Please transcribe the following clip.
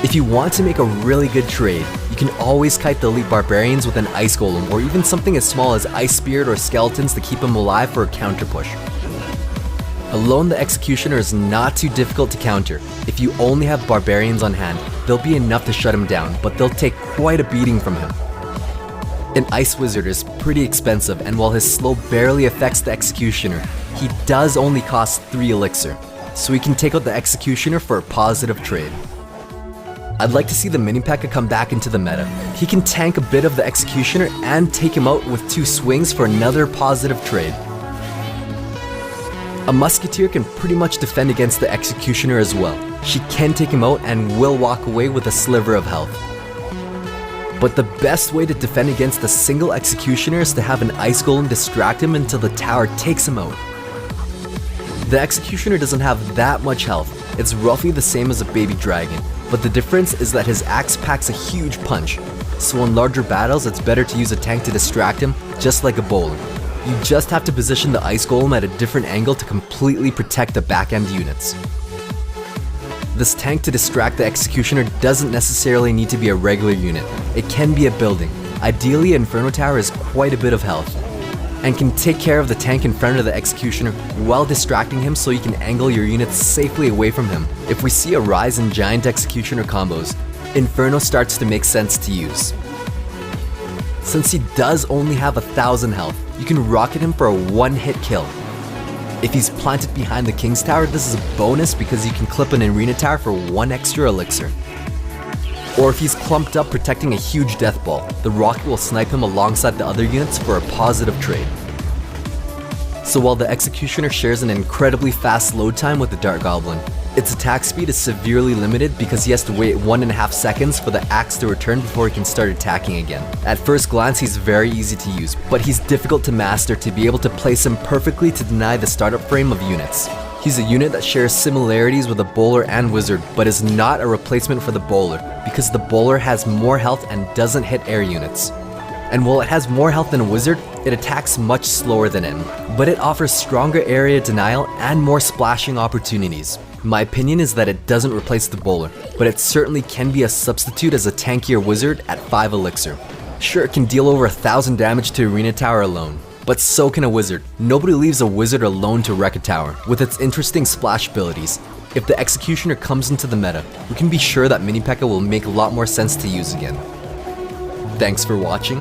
If you want to make a really good trade, you can always kite the elite barbarians with an ice golem or even something as small as ice spirit or skeletons to keep them alive for a counter push. Alone, the executioner is not too difficult to counter. If you only have barbarians on hand, they'll be enough to shut him down, but they'll take quite a beating from him. An ice wizard is pretty expensive, and while his slow barely affects the executioner, he does only cost 3 elixir, so we can take out the executioner for a positive trade. I'd like to see the mini P.E.K.K.A come back into the meta. He can tank a bit of the executioner and take him out with 2 swings for another positive trade. A musketeer can pretty much defend against the executioner as well. She can take him out and will walk away with a sliver of health. But the best way to defend against a single executioner is to have an ice golem distract him until the tower takes him out. The executioner doesn't have that much health. It's roughly the same as a baby dragon, but the difference is that his axe packs a huge punch. So in larger battles, it's better to use a tank to distract him, just like a bowler. You just have to position the ice golem at a different angle to completely protect the back-end units. This tank to distract the executioner doesn't necessarily need to be a regular unit. It can be a building. Ideally, Inferno Tower has quite a bit of health, and can take care of the tank in front of the executioner while distracting him so you can angle your units safely away from him. If we see a rise in giant executioner combos, Inferno starts to make sense to use. Since he does only have 1000 health, you can rocket him for a one-hit kill. If he's planted behind the King's Tower, this is a bonus because you can clip an Arena Tower for 1 extra elixir. Or if he's clumped up protecting a huge death ball, the rocket will snipe him alongside the other units for a positive trade. So while the executioner shares an incredibly fast load time with the Dart Goblin, its attack speed is severely limited because he has to wait 1.5 seconds for the axe to return before he can start attacking again. At first glance, he's very easy to use, but he's difficult to master to be able to place him perfectly to deny the startup frame of units. He's a unit that shares similarities with a bowler and wizard, but is not a replacement for the bowler, because the bowler has more health and doesn't hit air units. And while it has more health than a wizard, it attacks much slower than him, but it offers stronger area denial and more splashing opportunities. My opinion is that it doesn't replace the bowler, but it certainly can be a substitute as a tankier wizard at 5 elixir. Sure, it can deal over 1000 damage to Arena Tower alone, but so can a wizard. Nobody leaves a wizard alone to wreck a tower, with its interesting splash abilities. If the executioner comes into the meta, we can be sure that mini P.E.K.K.A will make a lot more sense to use again. Thanks for watching.